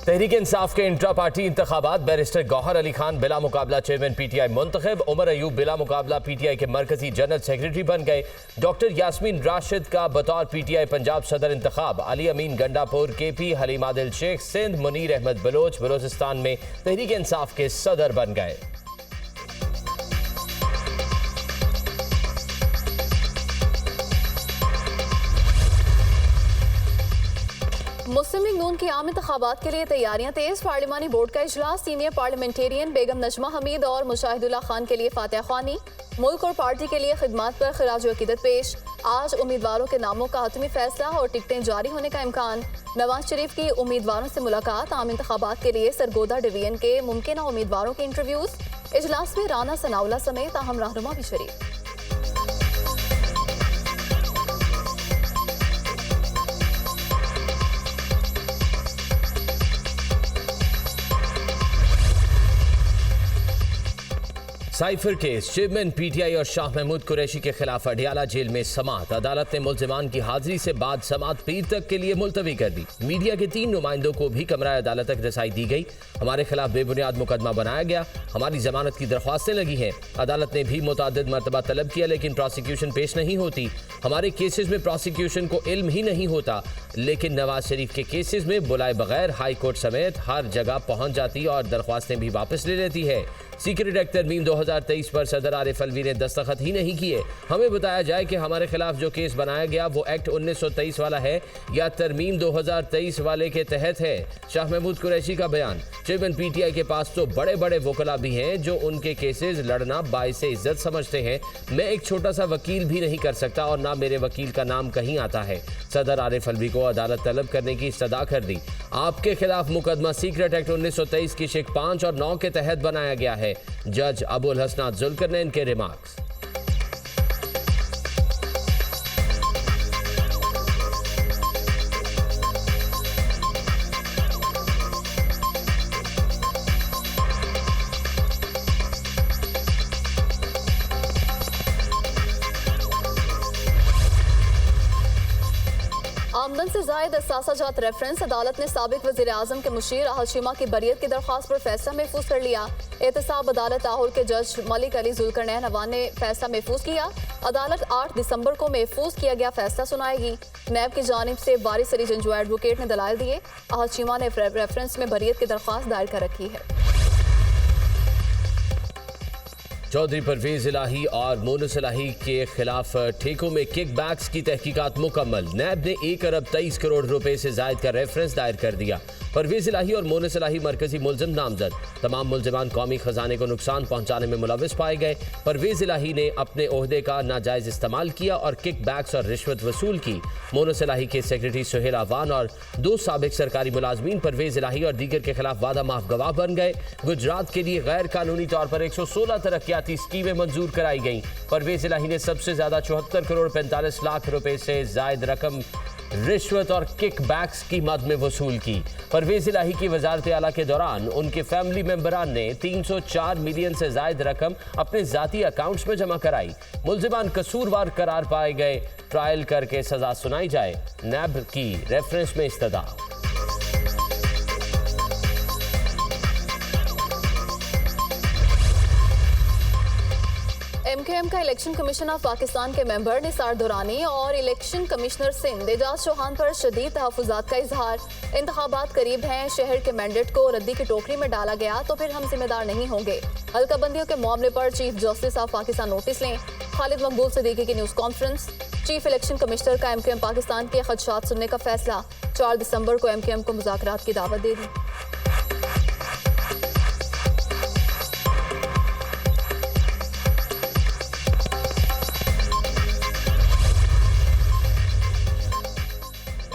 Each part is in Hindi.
तहरीक इंसाफ के इंट्रा पार्टी इंतखाबात, बैरिस्टर गौहर अली खान बिला मुकाबला चेयरमैन पीटीआई मुंतखब, उमर अयूब बिला मुकाबला पीटीआई के मरकजी जनरल सेक्रेटरी बन गए। डॉक्टर यास्मीन राशिद का बतौर पीटीआई पंजाब सदर इंतखाब, अली अमीन गंडापुर केपी, हलीम आदिल शेख सिंध, मुनीर अहमद बलोच बलोचिस्तान में तहरीक इंसाफ के सदर बन गए। मुस्लिम लीग नून की आम इंतखाबात के लिए तैयारियां तेज। पार्लिमानी बोर्ड का इजलास, सीनियर पार्लियामेंटेरियन बेगम नजमा हमीद और मुशाहिदुल्लाह खान के लिए फातिहा ख्वानी। मुल्क और पार्टी के लिए खिदमात पर खिराज अकीदत पेश। आज उम्मीदवारों के नामों का हतमी फैसला और टिकटें जारी होने का इम्कान। नवाज शरीफ की उम्मीदवारों से मुलाकात, आम इंतखाबात के लिए सरगोदा डिवीजन के मुमकिन उम्मीदवारों के इंटरव्यूज। इजलास में राना सनाउल्लाह समेत अहम रहनुमा भी शरीक। साइफर केस, चेयरमैन पीटीआई और शाह महमूद कुरैशी के खिलाफ अडियाला जेल में समाअत। अदालत ने मुल्जिमान की हाजिरी से बाद समाअत पीर तक के लिए मुलतवी कर दी। मीडिया के 3 नुमाइंदों को भी कमरा अदालत तक रसाई दी गई। हमारे खिलाफ बेबुनियाद मुकदमा बनाया गया, हमारी जमानत की दरख्वास्तें लगी हैं। अदालत ने भी मुतअद्दिद मरतबा तलब किया लेकिन प्रोसिक्यूशन पेश नहीं होती। हमारे केसेस में प्रोसिक्यूशन को इल्म ही नहीं होता, लेकिन नवाज शरीफ के केसेस में बुलाए बगैर हाई कोर्ट समेत हर जगह पहुंच जाती और दरख्वास्तें भी वापस ले लेती है। सीक्रेट एक्ट तरमीम 2023 पर सदर आरिफ अलवी ने दस्तखत ही नहीं किए। हमें बताया जाए कि हमारे खिलाफ जो केस बनाया गया वो एक्ट 1923 वाला है या तरमीम 2023 वाले के तहत है। शाह महमूद कुरैशी का बयान। चेयरमैन पीटीआई के पास तो बड़े बड़े वकला भी हैं जो उनके केसेस लड़ना बाइसे इज्जत समझते हैं। मैं एक छोटा सा वकील भी नहीं कर सकता और ना मेरे वकील का नाम कहीं आता है। सदर आरिफ अलवी को अदालत तलब करने की इस्तदा कर दी। आपके खिलाफ मुकदमा सीक्रेट एक्ट 1923 की शिक 5 और 9 के तहत बनाया गया है। जज अबुल हसनात जुल्करनैन के रिमार्क्स। आमदन से जायद असासाजात रेफरेंस, अदालत ने साबिक वज़ीर आज़म के मुशीर अहद शीमा की बरियत की दरख्वास्त पर फैसला महफूज कर लिया। एहतसाब अदालत लाहौर के जज मलिक अली जुल्करनैन अवान ने फैसला महफूज किया। अदालत 8 दिसंबर को महफूज किया गया फैसला सुनाएगी। नैब की जानिब से वारिस अली जंजुआ एडवोकेट ने दलाइल दिए। अहद शीमा ने रेफरेंस में बरियत की दरख्वास्त दायर कर रखी है। चौधरी परवेज इलाही और मोनस इलाही के खिलाफ ठेकों में किकबैक्स की तहकीकात मुकम्मल। नैब ने 1 अरब 23 करोड़ रुपए से जायद का रेफरेंस दायर कर दिया। परवेज इलाही और मोनस इलाही मरकजी मुलजिम नामजद। तमाम मुलजिमान कौमी खजाने को नुकसान पहुंचाने में मुलविस पाए गए। परवेज इलाही ने अपने ओहदे का नाजायज इस्तेमाल किया और किकबैक्स और रिश्वत वसूल की। मोनस इलाही के सेक्रेटरी सुहेल अवान और 2 साबिक सरकारी मुलाजमीन परवेज इलाही और दीगर के खिलाफ वादा माफ गवाह बन गए। गुजरात के लिए गैर कानूनी तौर पर 116 तरक्याती स्कीमें मंजूर कराई गई। परवेज इलाही ने सबसे ज्यादा 74 करोड़ 45 लाख रुपए से जायद रकम रिश्वत और किकबैक्स की मद में वसूल की। परवेज इलाही की वजारत आला के दौरान उनके फैमिली मेंबरान ने 304 मिलियन से जायद रकम अपने जाती अकाउंट्स में जमा कराई। मुल्जिमान कसूरवार करार पाए गए। ट्रायल करके सजा सुनाई जाए। नैब की रेफरेंस में इस्तदा। MKM का इलेक्शन कमीशन ऑफ पाकिस्तान के मेंबर निसार दुरानी और इलेक्शन कमिश्नर सिंध एजाज चौहान पर शदीद तहफ़्फ़ुज़ात का इजहार। इंतखाबात करीब हैं, शहर के मैंडेट को रद्दी की टोकरी में डाला गया तो फिर हम जिम्मेदार नहीं होंगे। हल्काबंदियों के मामले पर chief justice of Pakistan notice लें। खालिद मकबूल सिद्दीकी की news conference. Chief election commissioner का MKM पाकिस्तान के खदशात सुनने का फैसला। 4 दिसंबर को MKM को मुज़ाकरात की दावत दे दी।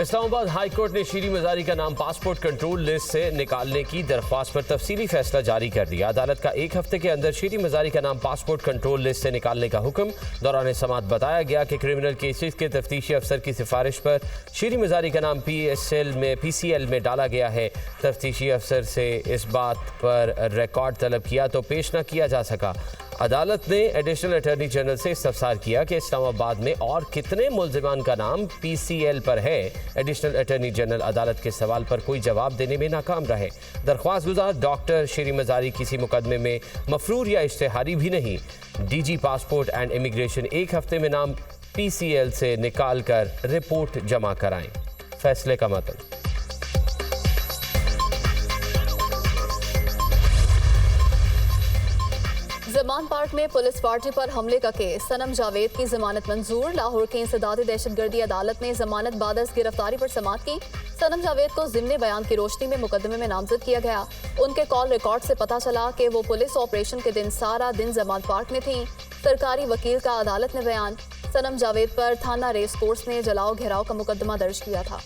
इस्लामाबाद हाई कोर्ट ने शीरी मजारी का नाम पासपोर्ट कंट्रोल लिस्ट से निकालने की दरख्वास्त पर तफसीली फैसला जारी कर दिया। अदालत का 1 हफ्ते के अंदर शीरी मजारी का नाम पासपोर्ट कंट्रोल लिस्ट से निकालने का हुक्म। दौरान समाअत बताया गया कि क्रिमिनल केसेस के तफ्तीशी अफसर की सिफारिश पर शीरी मजारी का नाम PCL में डाला गया है। तफ्तीशी अफसर से इस बात पर रिकॉर्ड तलब किया तो पेश न किया जा सका। अदालत ने एडिशनल अटॉर्नी जनरल से इस्तफसार किया कि इस्लामाबाद में और कितने मुल्जिमान का नाम PCL पर है। एडिशनल अटॉर्नी जनरल अदालत के सवाल पर कोई जवाब देने में नाकाम रहे। दरख्वास्त गुजार डॉक्टर शेरी मजारी किसी मुकदमे में मफरूर या इश्तेहारी भी नहीं। DG पासपोर्ट एंड इमिग्रेशन एक हफ्ते में नाम PCL से निकाल कर रिपोर्ट जमा कराएं। फैसले का मतलब जमान पार्क में पुलिस पार्टी पर हमले का केस, सनम जावेद की जमानत मंजूर। लाहौर की इंसदादी दहशतगर्दी अदालत ने जमानत बाद गिरफ्तारी पर समाअत की। सनम जावेद को ज़िम्नी बयान की रोशनी में मुकदमे में नामजद किया गया। उनके कॉल रिकॉर्ड से पता चला कि वो पुलिस ऑपरेशन के दिन सारा दिन जमान पार्क में थी। सरकारी वकील का अदालत में बयान, सनम जावेद पर थाना रेस कोर्स ने जलाओ घेराव का मुकदमा दर्ज किया था।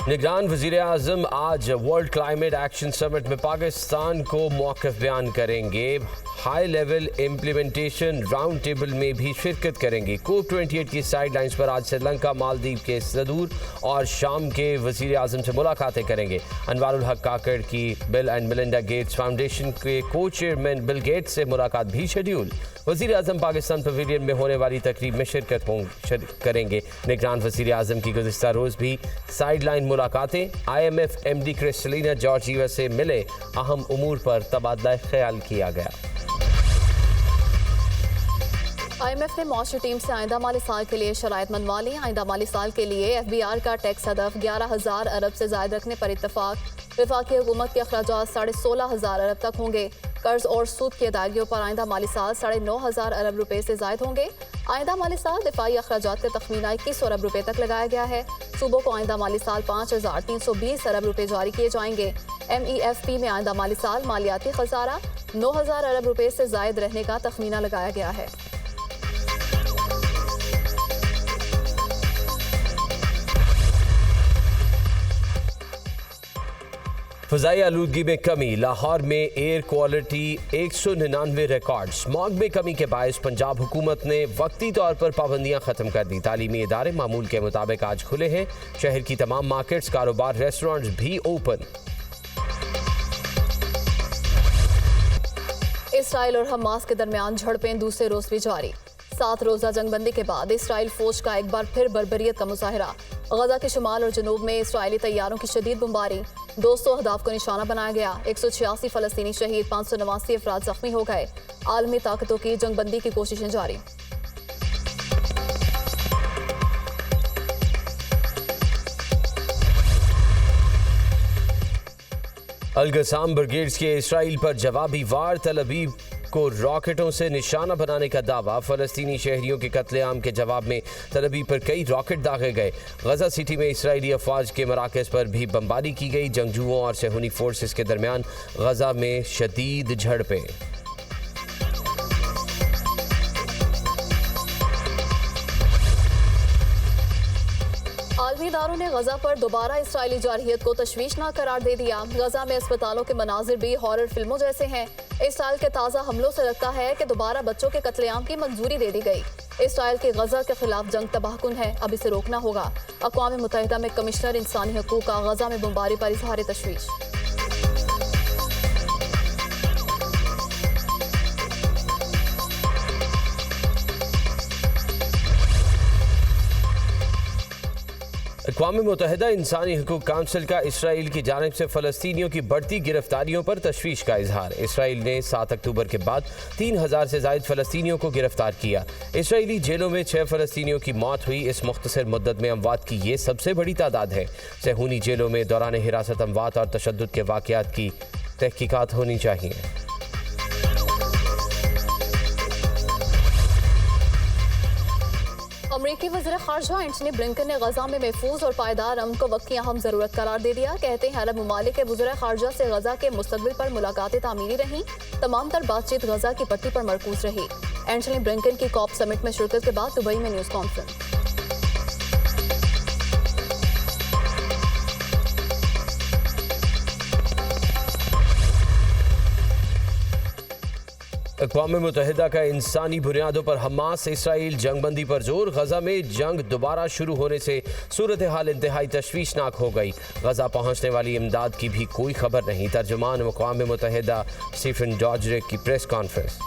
निगरान वज़ीर आज़म आज वर्ल्ड क्लाइमेट एक्शन समिट में पाकिस्तान को मौक़िफ़ बयान करेंगे। High level implementation round table में भी शिरकत करेंगे। COP28 की साइड लाइन्स पर आज श्रीलंका, मालदीव के सदूर और शाम के वज़ीर आज़म से मुलाकातें करेंगे। अनवारुल हक काकड़ की bill and Melinda Gates foundation के को चेयरमैन बिल गेट्स से मुलाकात भी शेड्यूल। वज़ीर आज़म पाकिस्तान पवेलियन में होने वाली तकरीब में शिरकत करेंगे। निगरान वज़ीर आज़म की गुज़िश्ता रोज़ भी साइड लाइन मुलाकातें। IMF MD क्रिस्टलिना जॉर्जिवा से मिले, अहम उमूर पर तबादला ख्याल किया गया। IMF ने मौशू टीम से आइंदा माली साल के लिए शराइत मनवा ली। आइंदा माली साल के लिए FBR का टैक्स हदफ 11,000 अरब से ज़ायद रखने पर इत्तफाक। वफाकी हुकूमत के अखराजात 16,500 अरब तक होंगे। कर्ज और सूद की अदायगियों पर आइंदा माली साल 9,500 अरब रुपए से ज़ायद होंगे। आइंदा माली साल दिफाई अखराजात का तखमीना 2100 अरब रुपए तक लगाया गया है। सूबों को आइंदा माली साल 5,320 अरब रुपए जारी किए जाएंगे। MEFP में आइंदा माली साल मालियाती खसारा 9,000 अरब रुपए से ज़ायद रहने का तखमीना लगाया गया है। फ़ज़ाई आलूदगी में कमी, लाहौर में एयर क्वालिटी 199 रिकॉर्ड। स्मॉग में कमी के बायस पंजाब हुकूमत ने वक्ती तौर पर पाबंदियां ख़त्म कर दी। तालीमी इदारे मामूल के मुताबिक आज खुले हैं। शहर की तमाम मार्केट्स, कारोबार, रेस्टोरेंट्स भी ओपन। इसराइल और हमास के दरमियान झड़पें दूसरे रोज भी जारी। 7 रोज़ा जंगबंदी के बाद इसराइल फौज का एक बार फिर बर्बरियत का मुजाहरा। गजा के शुमाल और जनूब में इसराइली तैयारों की शदीद बमबारी। 200 अहदाफ को निशाना बनाया गया। 186 फ़लस्तीनी शहीद, 589 अफराद जख्मी हो गए। आलमी ताकतों की जंगबंदी की कोशिशें जारी। अल-गसाम ब्रिगेड्स के इसराइल पर जवाबी वार, तल अवीव को रॉकेटों से निशाना बनाने का दावा। फ़लस्तीनी शहरियों के कत्लेआम के जवाब में तल अवीव पर कई रॉकेट दागे गए। गजा सिटी में इसराइली अफवाज के मराकज़ पर भी बमबारी की गई। जंगजुओं और सेहूनी फोर्सेस के दरमियान गजा में शदीद झड़पें। आलमी इदारों ने गजा पर दोबारा इसराइली जारहियत को तशवीशनाक करार दे दिया। गजा में अस्पतालों के मनाजिर भी हॉरर फिल्मों जैसे हैं। इसराइल के ताज़ा हमलों से लगता है कि दोबारा बच्चों के कत्लेआम की मंजूरी दे दी गई। इसराइल की गजा के खिलाफ जंग तबाहकुन है, अब इसे रोकना होगा। अक़वाम मुत्तहिदा में कमिश्नर इंसानी हकूक़ का गजा में बमबारी पर इजहार तशवीश। अक़वाम मुत्तहिदा इंसानी हकूक़ काउंसिल का इसराइल की जानिब से फ़लस्तीनियों की बढ़ती गिरफ्तारियों पर तशवीश का इजहार। इसराइल ने 7 अक्टूबर के बाद 3,000 से ज़ायद फ़लस्तीनियों को गिरफ्तार किया। इसराइली जेलों में 6 फ़लस्तीनियों की मौत हुई। इस मुख्तसर मुद्दत में अमवात की ये सबसे बड़ी तादाद है। सेहूनी जेलों में दौरान हिरासत अमवात और तशद्दुद के वाक़यात की तहकीकात होनी चाहिए। अमरीकी वज़ीर ख़ारजा एंटनी ब्लिंकन ने गजा में महफूज और पायदार अमन को वक्त की अहम ज़रूरत करार दे दिया। कहते हैं अरब ममालिक के वज़ीर ख़ारजा से गजा के मुस्तक़बिल पर मुलाकातें तामीरी रहीं। तमाम तर बातचीत गजा की पट्टी पर मरकूज रही। एंटनी ब्लिंकन की कॉप समिट में शिरकत के बाद दुबई में न्यूज़ कॉन्फ्रेंस। अक़वाम मुत्तहिदा का इंसानी बुनियादों पर हमास इसराइल जंगबंदी पर जोर। गजा में जंग दोबारा शुरू होने से सूरत हाल इंतहाई तशवीशनाक हो गई। गजा पहुंचने वाली इमदाद की भी कोई खबर नहीं। तर्जुमान अक़वाम मुत्तहिदा स्टीफन डुजारिक की प्रेस कॉन्फ्रेंस।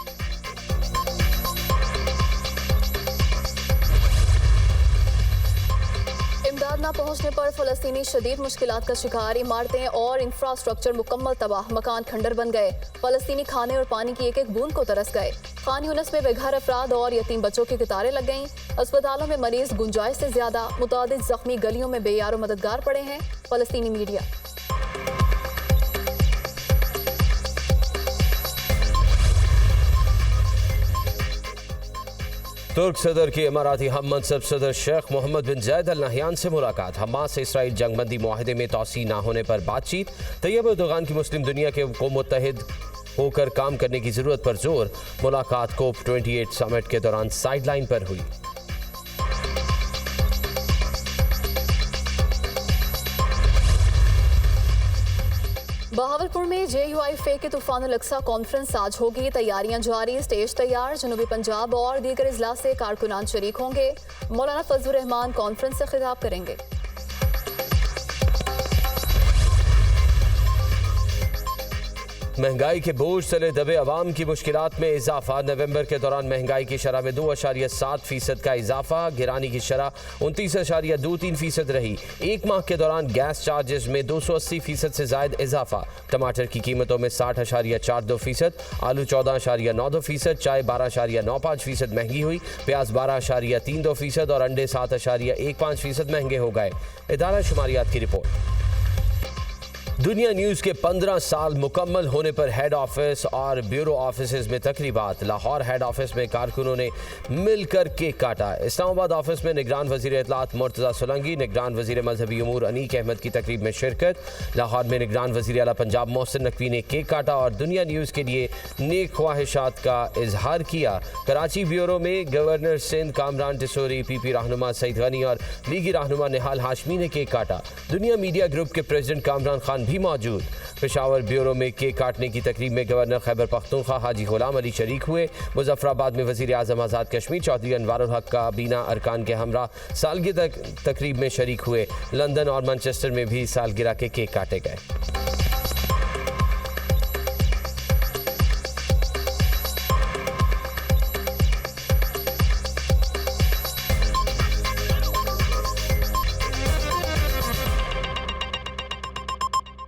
इमदाद न पहुंचने पर फलस्तीनी शदीद मुश्किलात का शिकार। इमारतें और इंफ्रास्ट्रक्चर मुकम्मल तबाह, मकान खंडर बन गए। फलस्तीनी खाने और पानी की एक एक बूंद को तरस गए। खान यूनिस में बेघर अफराद और यतीम बच्चों की कतारें लग गईं। अस्पतालों में मरीज गुंजाइश से ज्यादा, मुतादिद जख्मी गलियों में बेयारो मददगार पड़े हैं। फलस्तीनी मीडिया। तुर्क सदर की इमाराती हम मनसब सदर शेख मोहम्मद बिन जायद अल नहयान से मुलाकात। हमास से इसराइल जंगबंदी मुआहदे में तौसी न होने पर बातचीत। तैयब एर्दोगान की मुस्लिम दुनिया को मुत्तहिद होकर काम करने की जरूरत पर जोर। मुलाकात COP28 समिट के दौरान साइडलाइन पर हुई। बहावलपुर में JUIFA के तूफानुल अक्सा कॉन्फ्रेंस आज होगी। तैयारियां जारी, स्टेज तैयार। जनूबी पंजाब और दीगर अजला से कारकुनान शरीक होंगे। मौलाना फजलुर रहमान कॉन्फ्रेंस से खिताब करेंगे। महंगाई के बोझ तले दबे अवाम की मुश्किलात में इजाफा। नवंबर के दौरान महंगाई की शरह में 2.7% का इजाफा। गिरानी की शरह 29.23% रही। एक माह के दौरान गैस चार्जेस में 280% से जायद इजाफा। टमाटर की कीमतों में 60.42%, आलू 14.92%, चाय 12.95% महंगी हुई। प्याज 12.32% और अंडे 7.15% महंगे हो गए। इदारा शुमारियात की रिपोर्ट। दुनिया न्यूज़ के 15 साल मुकम्मल होने पर हेड ऑफिस और ब्यूरो ऑफिस में तकरीबात। लाहौर हेड ऑफिस में कारकुनों ने मिलकर केक काटा। इस्लामाबाद ऑफिस में निगरान वज़ीर इत्तलात मुर्तज़ा सोलंकी, निगरान वज़ीर मजहबी उमूर अनीक अहमद की तकरीब में शिरकत। लाहौर में निगरान वज़ीर आला पंजाब मोहसिन नकवी ने केक काटा और दुनिया न्यूज़ के लिए नेक ख्वाहिशात का इजहार किया। कराची ब्यूरो में गवर्नर सिंध कामरान टिसोरी, PP रहनुमा सईद गनी और लीगी रहनुमा निहाल हाशमी ने केक काटा। दुनिया मीडिया ग्रुप के प्रेसिडेंट कामरान खान भी मौजूद। पेशावर ब्यूरो में केक काटने की तकरीब में गवर्नर खैबर पख्तूनख्वा हाजी गुलाम अली शरीक हुए। मुजफ्फराबाद में वज़ीर आज़म आज़ाद कश्मीर चौधरी अनवारुल हक का बीना अरकान के हमरा सालगिरह तकरीब में शरीक हुए। लंदन और मैनचेस्टर में भी सालगिरह के केक काटे गए।